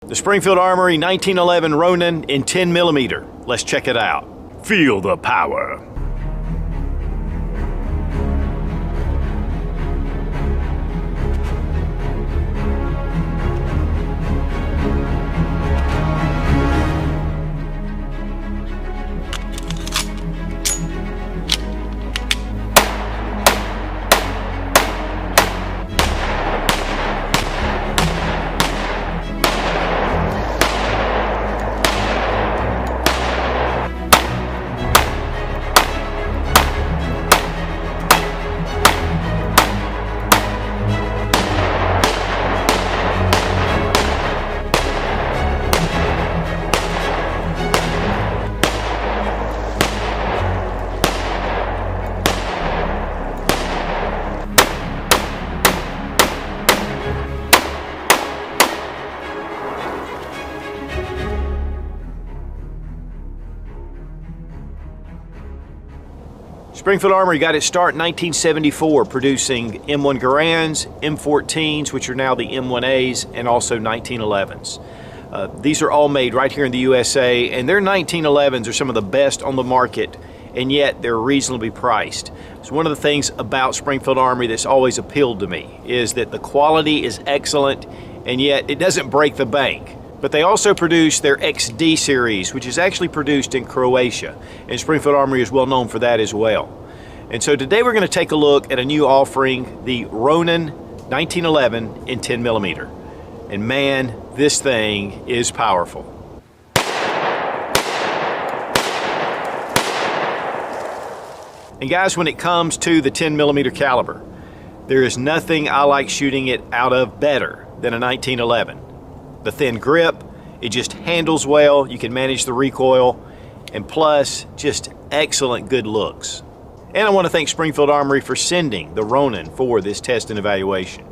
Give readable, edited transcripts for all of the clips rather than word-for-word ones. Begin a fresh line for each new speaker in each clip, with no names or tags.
The Springfield Armory 1911 Ronin in 10mm. Let's check it out. Feel the power. Springfield Armory got its start in 1974 producing M1 Garands, M14s, which are now the M1As, and also 1911s. These are all made right here in the USA, and their 1911s are some of the best on the market, and yet they're reasonably priced. So one of the things about Springfield Armory that's always appealed to me is that the quality is excellent, and yet it doesn't break the bank. But they also produce their XD series, which is actually produced in Croatia, and Springfield Armory is well known for that as well. And so today we're going to take a look at a new offering, the Ronin 1911 in 10mm. And man, this thing is powerful. And guys, when it comes to the 10mm caliber, there is nothing I like shooting it out of better than a 1911. The thin grip, it just handles well, you can manage the recoil, and plus, just excellent good looks. And I want to thank Springfield Armory for sending the Ronin for this test and evaluation.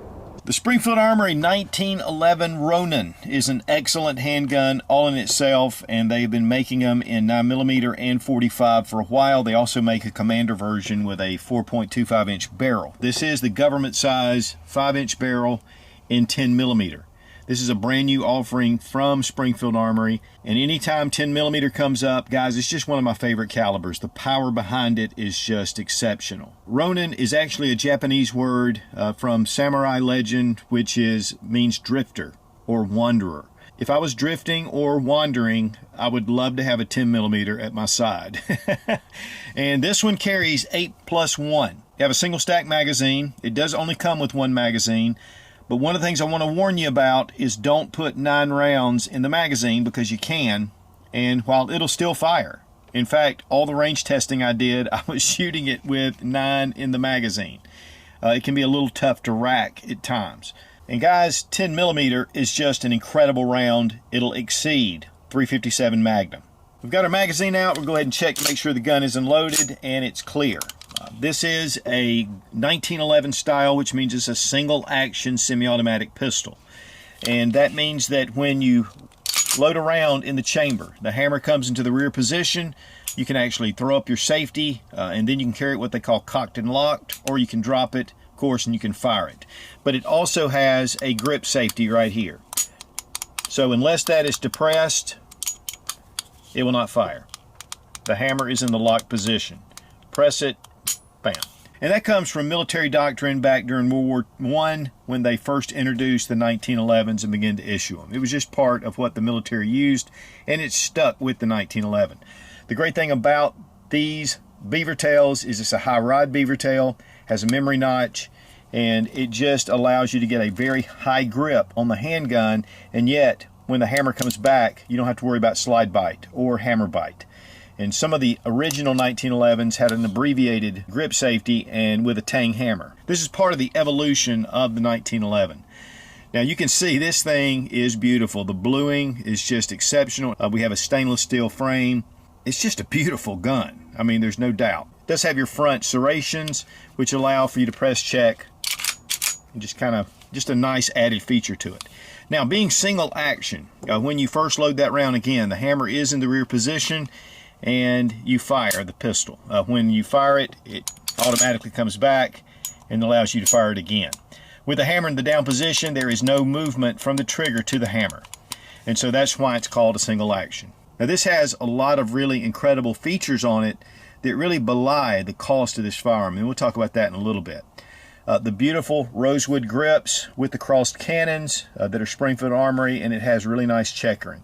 The Springfield Armory 1911 Ronin is an excellent handgun all in itself, and they've been making them in 9mm and 45 for a while. They also make a commander version with a 4.25-inch barrel. This is the government size 5-inch barrel in 10mm. This is a brand new offering from Springfield Armory, and anytime 10mm comes up, guys, it's just one of my favorite calibers. The power behind it is just exceptional. Ronin is actually a Japanese word from samurai legend, which means drifter or wanderer. If I was drifting or wandering, I would love to have a 10mm at my side. And this one carries 8+1. You have a single stack magazine. It does only come with one magazine. But one of the things I want to warn you about is don't put 9 rounds in the magazine, because you can, and while it'll still fire. In fact, all the range testing I did, I was shooting it with 9 in the magazine. It can be a little tough to rack at times. And guys, 10mm is just an incredible round. It'll exceed .357 Magnum. We've got our magazine out. We'll go ahead and check to make sure the gun is unloaded and it's clear. This is a 1911 style, which means it's a single action semi-automatic pistol. And that means that when you load a round in the chamber, the hammer comes into the rear position. You can actually throw up your safety, and then you can carry it what they call cocked and locked, or you can drop it, of course, and you can fire it. But it also has a grip safety right here. So unless that is depressed, it will not fire. The hammer is in the locked position. Press it, bam. And that comes from military doctrine back during World War I, when they first introduced the 1911s and began to issue them. It was just part of what the military used, and it stuck with the 1911. The great thing about these beaver tails is it's a high rod beaver tail, has a memory notch, and it just allows you to get a very high grip on the handgun, and yet when the hammer comes back, you don't have to worry about slide bite or hammer bite. And some of the original 1911s had an abbreviated grip safety and with a tang hammer. This is part of the evolution of the 1911. Now you can see this thing is beautiful. The bluing is just exceptional. We have a stainless steel frame. It's just a beautiful gun. I mean, there's no doubt. It does have your front serrations, which allow for you to press check. And just a nice added feature to it. Now, being single action, when you first load that round again, the hammer is in the rear position, and you fire the pistol. When you fire it, it automatically comes back and allows you to fire it again. With the hammer in the down position, there is no movement from the trigger to the hammer. And so that's why it's called a single action. Now this has a lot of really incredible features on it that really belie the cost of this firearm, and we'll talk about that in a little bit. The beautiful rosewood grips with the crossed cannons that are Springfield Armory, and it has really nice checkering.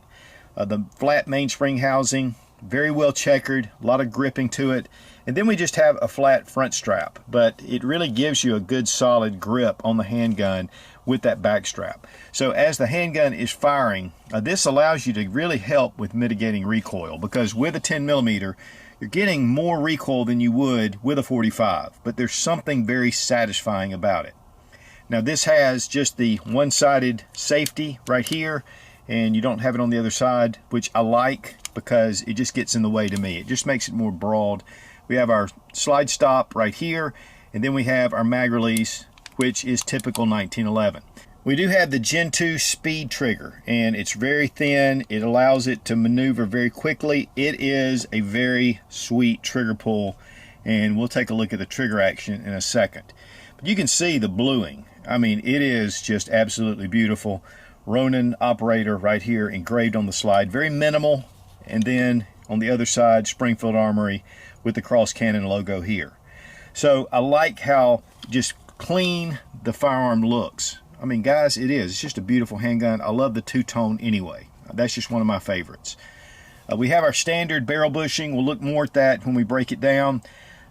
The flat mainspring housing, very well checkered, a lot of gripping to it. And then we just have a flat front strap, but it really gives you a good solid grip on the handgun with that back strap. So as the handgun is firing, this allows you to really help with mitigating recoil, because with a 10mm, you're getting more recoil than you would with a 45, but there's something very satisfying about it. Now this has just the one-sided safety right here, and you don't have it on the other side, which I like because it just gets in the way to me. It just makes it more broad. We have our slide stop right here, and then we have our mag release, which is typical 1911. We do have the Gen 2 speed trigger, and it's very thin. It allows it to maneuver very quickly. It is a very sweet trigger pull, and we'll take a look at the trigger action in a second. But you can see the bluing. I mean, it is just absolutely beautiful. Ronin operator right here engraved on the slide, very minimal. And then on the other side, Springfield Armory with the cross cannon logo here. So I like how just clean the firearm looks. I mean, guys, it is. It's just a beautiful handgun. I love the two-tone anyway. That's just one of my favorites. We have our standard barrel bushing. We'll look more at that when we break it down.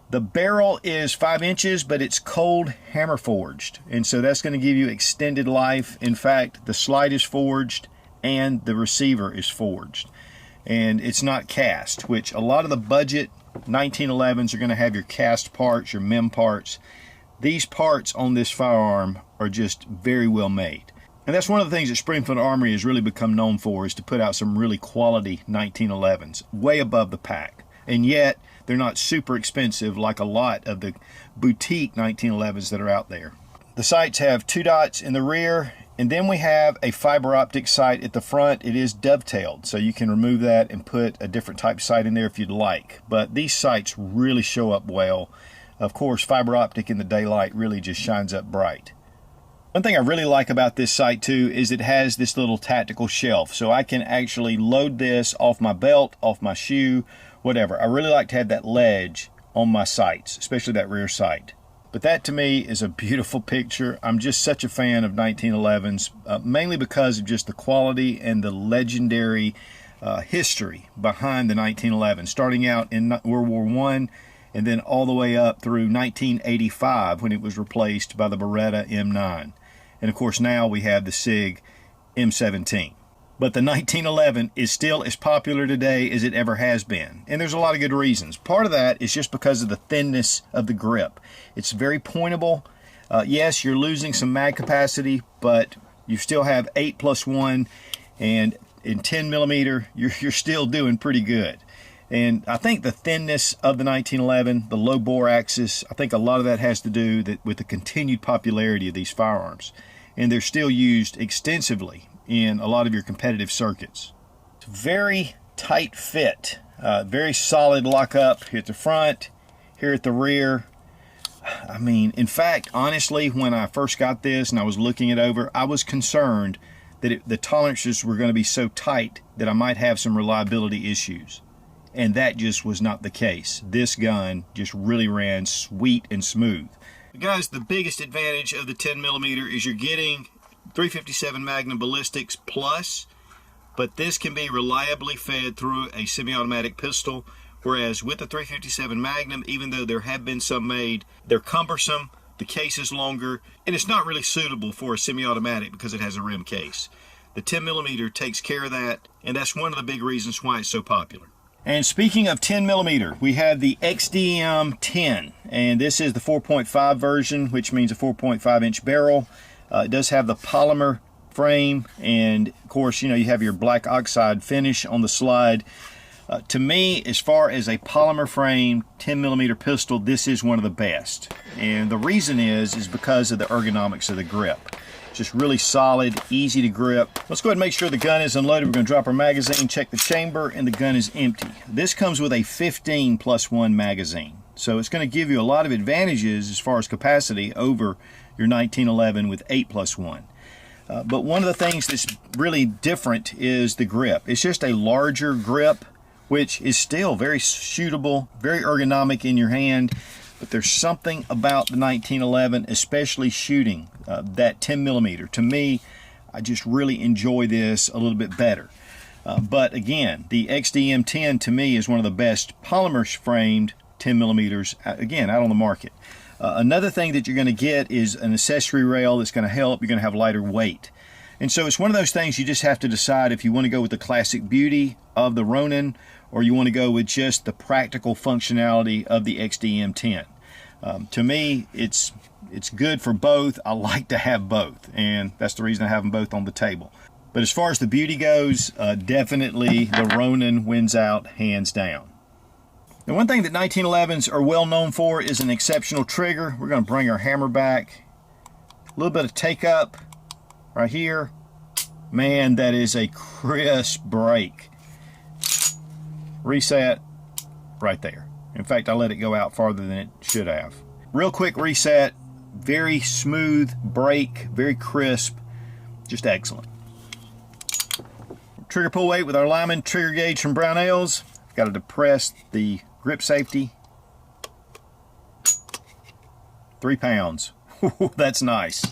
The barrel is 5 inches, but it's cold hammer forged. And so that's going to give you extended life. In fact, the slide is forged and the receiver is forged. And it's not cast, which a lot of the budget 1911s are going to have your cast parts, your mem parts. These parts on this firearm are just very well made. And that's one of the things that Springfield Armory has really become known for, is to put out some really quality 1911s, way above the pack. And yet, they're not super expensive like a lot of the boutique 1911s that are out there. The sights have 2 dots in the rear, and then we have a fiber optic sight at the front. It is dovetailed, so you can remove that and put a different type sight in there if you'd like. But these sights really show up well. Of course, fiber optic in the daylight really just shines up bright. One thing I really like about this sight too is it has this little tactical shelf, so I can actually load this off my belt, off my shoe, whatever. I really like to have that ledge on my sights, especially that rear sight. But that to me is a beautiful picture. I'm just such a fan of 1911s, mainly because of just the quality and the legendary history behind the 1911, starting out in World War I and then all the way up through 1985 when it was replaced by the Beretta M9. And of course now we have the SIG M17. But the 1911 is still as popular today as it ever has been. And there's a lot of good reasons. Part of that is just because of the thinness of the grip. It's very pointable. Yes, you're losing some mag capacity, but you still have 8+1, and in 10mm, you're still doing pretty good. And I think the thinness of the 1911, the low bore axis, I think a lot of that has to do with the continued popularity of these firearms. And they're still used extensively in a lot of your competitive circuits. It's very tight fit, very solid lockup here at the front, here at the rear. I mean, in fact, honestly, when I first got this and I was looking it over, I was concerned that the tolerances were going to be so tight that I might have some reliability issues. And that just was not the case. This gun just really ran sweet and smooth. Guys, the biggest advantage of the 10mm is you're getting 357 Magnum Ballistics Plus, but this can be reliably fed through a semi-automatic pistol, whereas with the 357 Magnum, even though there have been some made, they're cumbersome, the case is longer, and it's not really suitable for a semi-automatic because it has a rim case. The 10mm takes care of that, and that's one of the big reasons why it's so popular. And speaking of 10mm, we have the XDM 10, and this is the 4.5 version, which means a 4.5 inch barrel. It does have the polymer frame, and of course, you know, you have your black oxide finish on the slide. To me, as far as a polymer frame 10mm pistol, this is one of the best. And the reason is because of the ergonomics of the grip. Just really solid, easy to grip. Let's go ahead and make sure the gun is unloaded. We're going to drop our magazine, check the chamber, and the gun is empty. This comes with a 15+1 magazine. So it's going to give you a lot of advantages as far as capacity over your 1911 with 8+1. But one of the things that's really different is the grip. It's just a larger grip, which is still very shootable, very ergonomic in your hand. But there's something about the 1911, especially shooting that 10mm. To me, I just really enjoy this a little bit better. But again, the XD-M10 to me is one of the best polymer framed 10mm, again, out on the market. Another thing that you're going to get is an accessory rail that's going to help. You're going to have lighter weight. And so it's one of those things you just have to decide if you want to go with the classic beauty of the Ronin or you want to go with just the practical functionality of the XD-M10. To me, it's good for both. I like to have both, and that's the reason I have them both on the table. But as far as the beauty goes, definitely the Ronin wins out hands down. The one thing that 1911s are well known for is an exceptional trigger. We're going to bring our hammer back. A little bit of take up right here. Man, that is a crisp break. Reset right there. In fact, I let it go out farther than it should have. Real quick reset. Very smooth break. Very crisp. Just excellent. Trigger pull weight with our Lyman trigger gauge from Brownells. Got to depress the grip safety. 3 pounds. That's nice.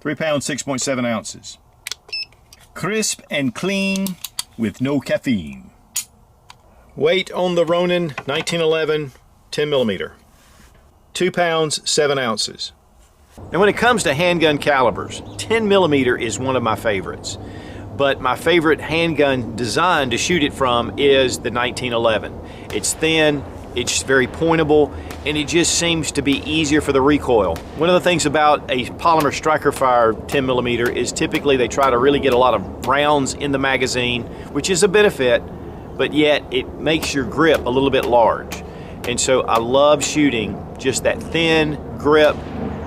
3 pounds, 6.7 ounces. Crisp and clean with no caffeine. Weight on the Ronin 1911 10mm. 2 pounds, 7 ounces. Now when it comes to handgun calibers, 10mm is one of my favorites. But my favorite handgun design to shoot it from is the 1911. It's thin, it's very pointable, and it just seems to be easier for the recoil. One of the things about a polymer striker fire 10mm is typically they try to really get a lot of rounds in the magazine, which is a benefit, but yet it makes your grip a little bit large. And so I love shooting just that thin grip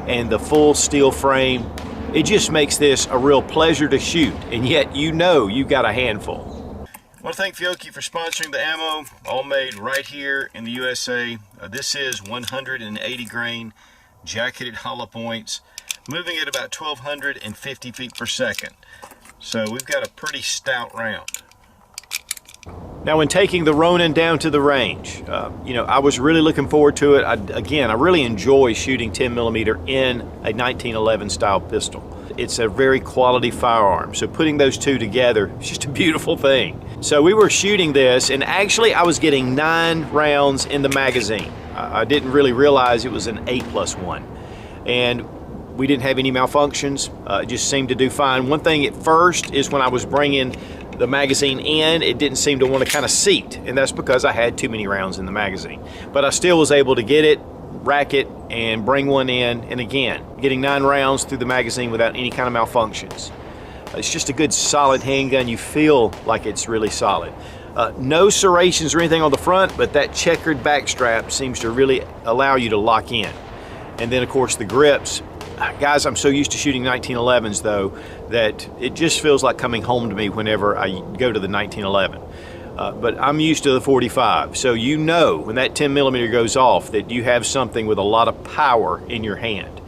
and the full steel frame. It just makes this a real pleasure to shoot, and yet you know you've got a handful. I want to thank Fiocchi for sponsoring the ammo, all made right here in the USA. This is 180 grain, jacketed hollow points, moving at about 1,250 feet per second. So we've got a pretty stout round. Now when taking the Ronin down to the range, I was really looking forward to it. I really enjoy shooting 10mm in a 1911 style pistol. It's a very quality firearm, so putting those two together is just a beautiful thing. So we were shooting this, and actually I was getting 9 rounds in the magazine. I didn't really realize it was an 8+1. And we didn't have any malfunctions. It just seemed to do fine. One thing at first is when I was bringing the magazine in, it didn't seem to want to kind of seat, and that's because I had too many rounds in the magazine. But I still was able to get it, rack it, and bring one in, and again, getting 9 rounds through the magazine without any kind of malfunctions. It's just a good solid handgun. You feel like it's really solid. No serrations or anything on the front, but that checkered back strap seems to really allow you to lock in. And then of course the grips. Guys, I'm so used to shooting 1911s though that it just feels like coming home to me whenever I go to the 1911. But I'm used to the 45, so you know when that 10mm goes off that you have something with a lot of power in your hand.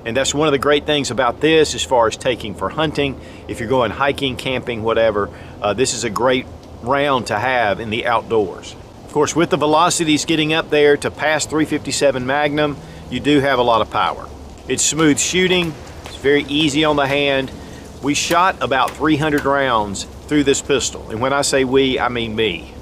And that's one of the great things about this as far as taking for hunting. If you're going hiking, camping, whatever, this is a great round to have in the outdoors. Of course, with the velocities getting up there to past 357 Magnum, you do have a lot of power. It's smooth shooting, it's very easy on the hand. We shot about 300 rounds through this pistol, and when I say we, I mean me.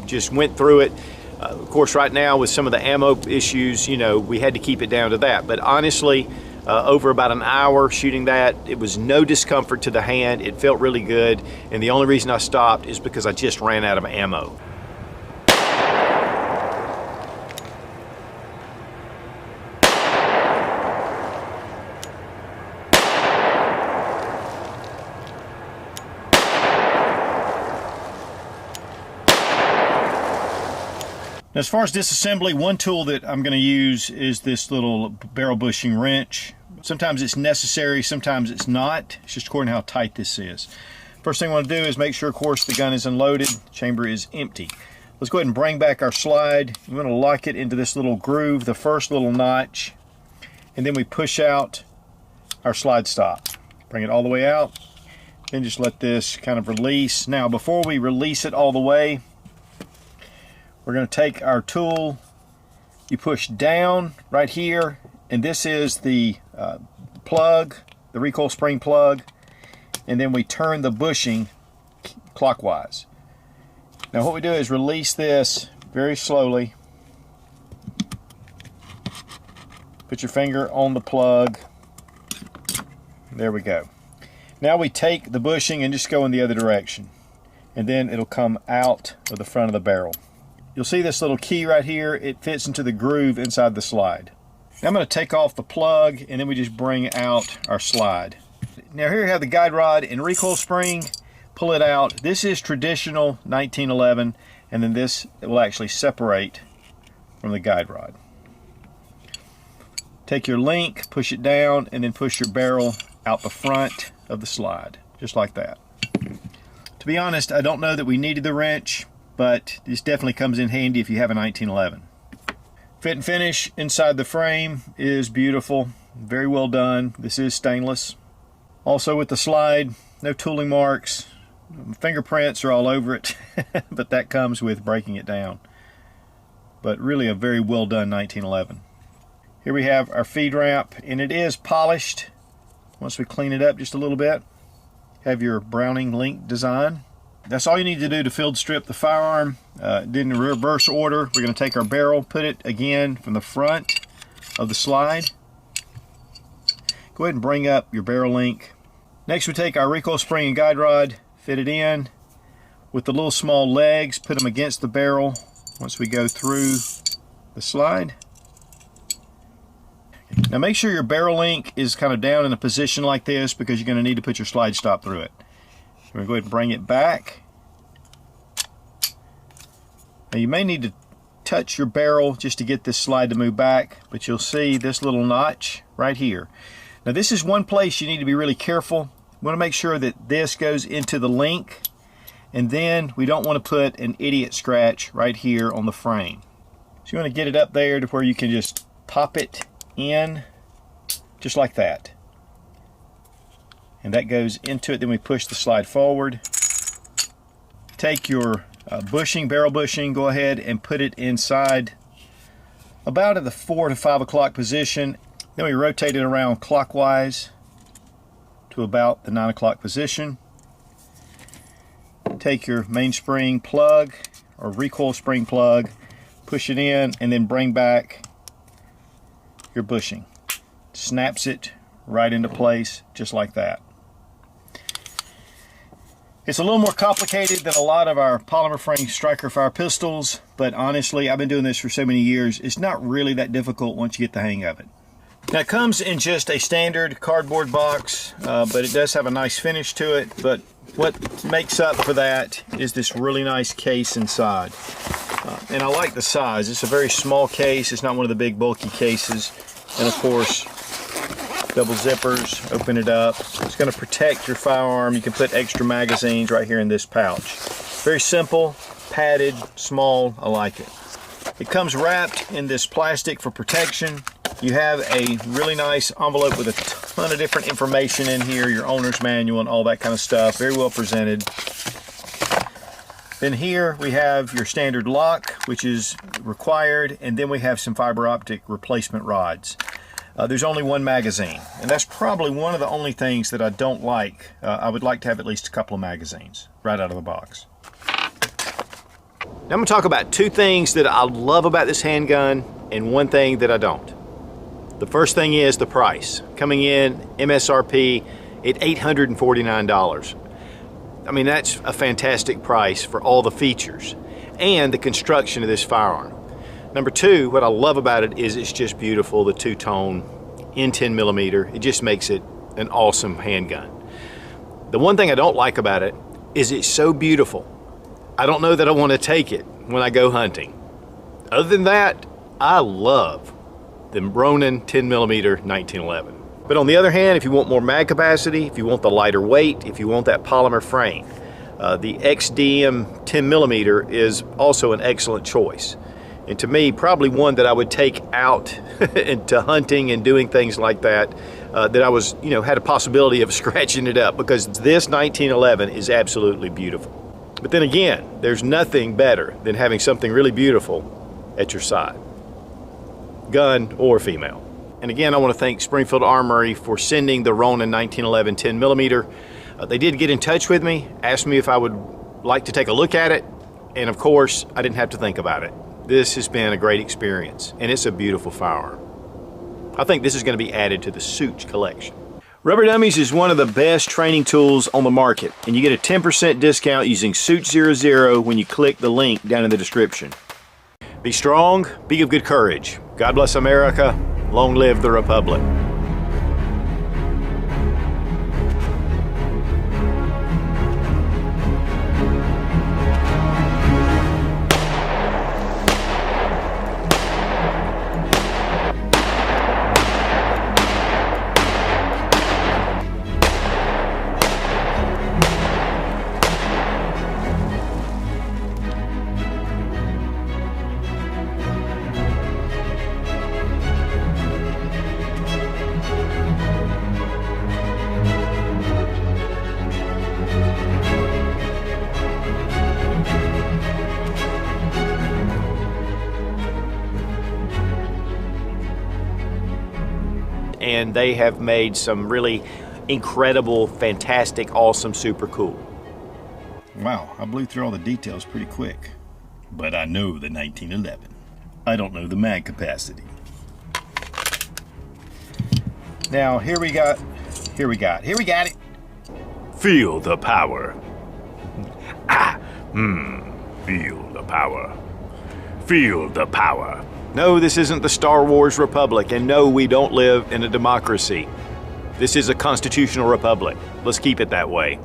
Just went through it. Of course, right now with some of the ammo issues, we had to keep it down to that. But honestly, over about an hour shooting that, it was no discomfort to the hand. It felt really good, and the only reason I stopped is because I just ran out of ammo. Now, as far as disassembly, one tool that I'm going to use is this little barrel bushing wrench. Sometimes it's necessary, sometimes it's not. It's just according to how tight this is. First thing I want to do is make sure, of course, the gun is unloaded, the chamber is empty. Let's go ahead and bring back our slide. I'm going to lock it into this little groove, the first little notch, and then we push out our slide stop. Bring it all the way out, then just let this kind of release. Now, before we release it all the way, we're going to take our tool, you push down right here, and this is the plug, the recoil spring plug, and then we turn the bushing clockwise. Now what we do is release this very slowly. Put your finger on the plug. There we go. Now we take the bushing and just go in the other direction, and then it'll come out of the front of the barrel. You'll see this little key right here. It fits into the groove inside the slide. Now I'm going to take off the plug, and then we just bring out our slide. Now here you have the guide rod and recoil spring. Pull it out. This is traditional 1911, and then this will actually separate from the guide rod. Take your link, push it down, and then push your barrel out the front of the slide, just like that. To be honest, I don't know that we needed the wrench, but this definitely comes in handy if you have a 1911. Fit and finish inside the frame is beautiful, very well done. This is stainless. Also with the slide, no tooling marks. Fingerprints are all over it, but that comes with breaking it down. But really a very well done 1911. Here we have our feed ramp, and it is polished. Once we clean it up just a little bit, have your Browning link design. That's all you need to do to field strip the firearm. Then in reverse order, we're going to take our barrel, put it again from the front of the slide. Go ahead and bring up your barrel link. Next we take our recoil spring and guide rod, fit it in with the little small legs, put them against the barrel once we go through the slide. Now make sure your barrel link is kind of down in a position like this, because you're going to need to put your slide stop through it. We're going to go ahead and bring it back. Now you may need to touch your barrel just to get this slide to move back, but you'll see this little notch right here. Now this is one place you need to be really careful. We want to make sure that this goes into the link, and then we don't want to put an idiot scratch right here on the frame. So you want to get it up there to where you can just pop it in just like that, and that goes into it. Then we push the slide forward. Take your bushing, barrel bushing, go ahead and put it inside about at the 4 to 5 o'clock position. Then we rotate it around clockwise to about the 9 o'clock position. Take your mainspring plug or recoil spring plug, push it in, and then bring back your bushing. Snaps it right into place just like that. It's a little more complicated than a lot of our polymer frame striker fire pistols, but honestly, I've been doing this for so many years, it's not really that difficult once you get the hang of it. Now it comes in just a standard cardboard box, but it does have a nice finish to it. But what makes up for that is this really nice case inside. And I like the size. It's a very small case. It's not one of the big bulky cases. And of course, double zippers, open it up. It's going to protect your firearm. You can put extra magazines right here in this pouch. Very simple, padded, small. I like it. It comes wrapped in this plastic for protection. You have a really nice envelope with a ton of different information in here, your owner's manual and all that kind of stuff. Very well presented. Then here we have your standard lock, which is required, and then we have some fiber optic replacement rods. There's only one magazine, and that's probably one of the only things that I don't like. I would like to have at least a couple of magazines right out of the box. Now I'm going to talk about two things that I love about this handgun and one thing that I don't. The first thing is the price. Coming in MSRP at $849. I mean, that's a fantastic price for all the features and the construction of this firearm. Number two, what I love about it is it's just beautiful, the two-tone in 10mm. It just makes it an awesome handgun. The one thing I don't like about it is it's so beautiful. I don't know that I want to take it when I go hunting. Other than that, I love the Ronin 10mm 1911. But on the other hand, if you want more mag capacity, if you want the lighter weight, if you want that polymer frame, the XDM 10mm is also an excellent choice. And to me, probably one that I would take out into hunting and doing things like that that I was, had a possibility of scratching it up, because this 1911 is absolutely beautiful. But then again, there's nothing better than having something really beautiful at your side, gun or female. And again, I want to thank Springfield Armory for sending the Ronin 1911 10mm. They did get in touch with me, asked me if I would like to take a look at it, and of course, I didn't have to think about it. This has been a great experience, and it's a beautiful firearm. I think this is going to be added to the Sootch collection. Rubber Dummies is one of the best training tools on the market, and you get a 10% discount using Sootch00 when you click the link down in the description. Be strong, be of good courage. God bless America. Long live the Republic. And they have made some really incredible, fantastic, awesome, super cool. Wow, I blew through all the details pretty quick. But I know the 1911. I don't know the mag capacity. Now, here we got it. Feel the power. Feel the power. Feel the power. No, this isn't the Star Wars Republic, and no, we don't live in a democracy. This is a constitutional republic. Let's keep it that way.